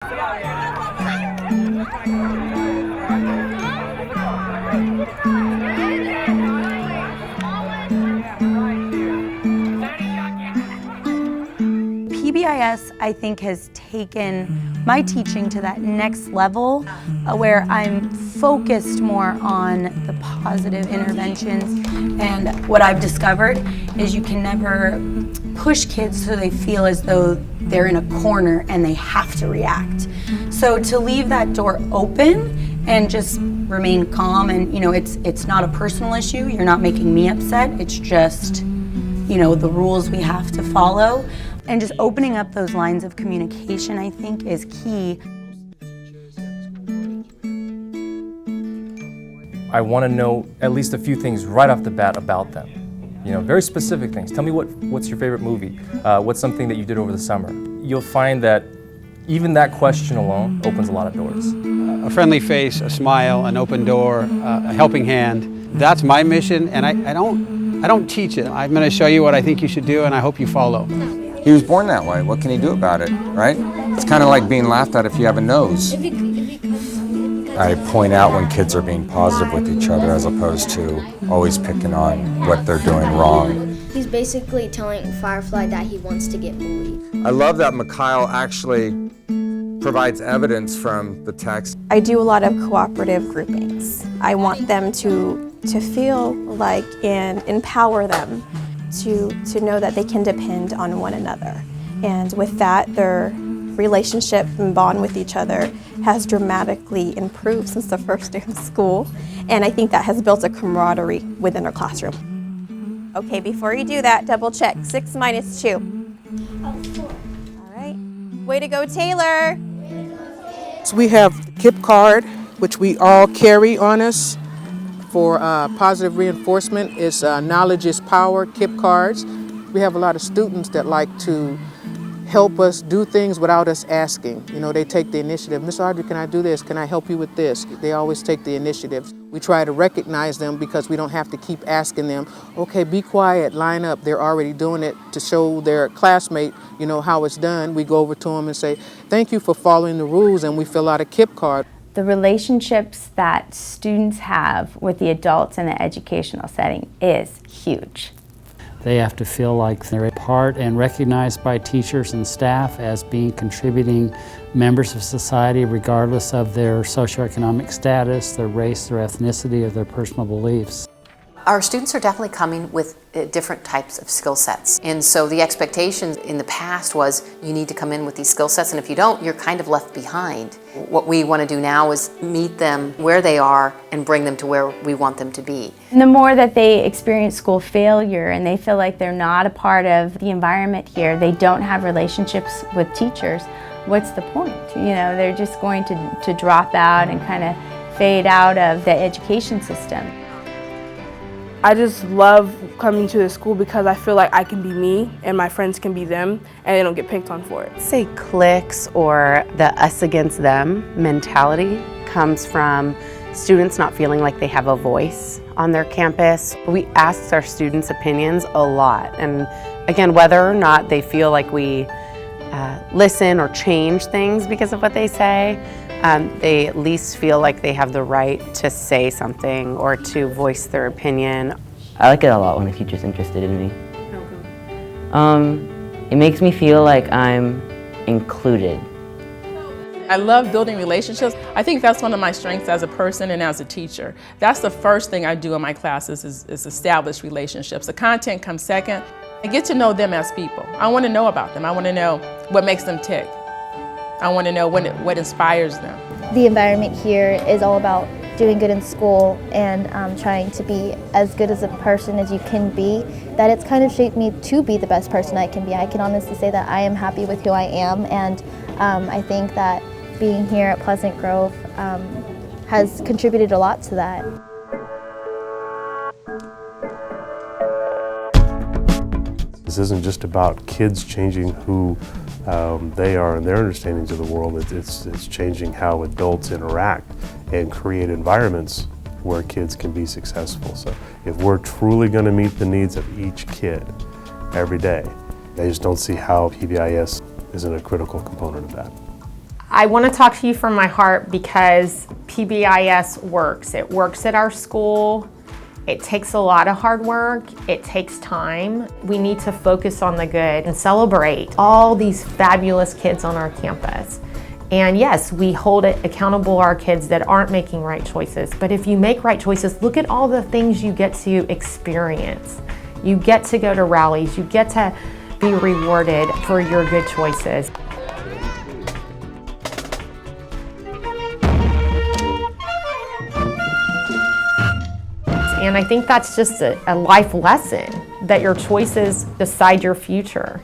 PBIS, I think, has taken my teaching to that next level where I'm focused more on the positive interventions. And what I've discovered is you can never push kids so they feel as though they're in a corner and they have to react. So to leave that door open and just remain calm, and it's not a personal issue, you're not making me upset, it's just the rules we have to follow. And just opening up those lines of communication, I think, is key. I want to know at least a few things right off the bat about them. Very specific things. Tell me what's your favorite movie? What's something that you did over the summer? You'll find that even that question alone opens a lot of doors. A friendly face, a smile, an open door, a helping hand. That's my mission, and I don't teach it. I'm going to show you what I think you should do, and I hope you follow. He was born that way. What can he do about it, right? It's kind of like being laughed at if you have a nose. I point out when kids are being positive with each other as opposed to always picking on what they're doing wrong. He's basically telling Firefly that he wants to get bullied. I love that McHale actually provides evidence from the text. I do a lot of cooperative groupings. I want them to feel like and empower them to know that they can depend on one another. And with that, their relationship and bond with each other has dramatically improved since the first day of school. And I think that has built a camaraderie within our classroom. Okay, before you do that, double check. 6 minus 2. 4. All right. Way to go, Taylor. So we have Kip Card, which we all carry on us for positive reinforcement. Is knowledge is power, Kip Cards. We have a lot of students that like to help us do things without us asking. They take the initiative. Miss Audrey, can I do this? Can I help you with this? They always take the initiative. We try to recognize them because we don't have to keep asking them, okay, be quiet, line up. They're already doing it to show their classmate, how it's done. We go over to them and say, thank you for following the rules, and we fill out a Kip card. The relationships that students have with the adults in the educational setting is huge. They have to feel like they're a part and recognized by teachers and staff as being contributing members of society regardless of their socioeconomic status, their race, their ethnicity, or their personal beliefs. Our students are definitely coming with different types of skill sets. And so the expectations in the past was you need to come in with these skill sets, and if you don't, you're kind of left behind. What we want to do now is meet them where they are and bring them to where we want them to be. And the more that they experience school failure and they feel like they're not a part of the environment here, they don't have relationships with teachers, what's the point? They're just going to drop out and kind of fade out of the education system. I just love coming to the school because I feel like I can be me and my friends can be them and they don't get picked on for it. Say cliques or the us against them mentality comes from students not feeling like they have a voice on their campus. We ask our students' opinions a lot, and again, whether or not they feel like we listen or change things because of what they say, they at least feel like they have the right to say something or to voice their opinion. I like it a lot when a teacher's interested in me. It makes me feel like I'm included. I love building relationships. I think that's one of my strengths as a person and as a teacher. That's the first thing I do in my classes is establish relationships. The content comes second. I get to know them as people. I want to know about them. I want to know what makes them tick. I want to know what inspires them. The environment here is all about doing good in school and trying to be as good as a person as you can be. That it's kind of shaped me to be the best person I can be. I can honestly say that I am happy with who I am, and I think that being here at Pleasant Grove has contributed a lot to that. This isn't just about kids changing who they are and their understandings of the world. It's changing how adults interact and create environments where kids can be successful. So if we're truly going to meet the needs of each kid every day, I just don't see how PBIS isn't a critical component of that. I want to talk to you from my heart because PBIS works. It works at our school. It takes a lot of hard work. It takes time. We need to focus on the good and celebrate all these fabulous kids on our campus. And yes, we hold it accountable our kids that aren't making right choices. But if you make right choices, look at all the things you get to experience. You get to go to rallies. You get to be rewarded for your good choices. And I think that's just a life lesson, that your choices decide your future.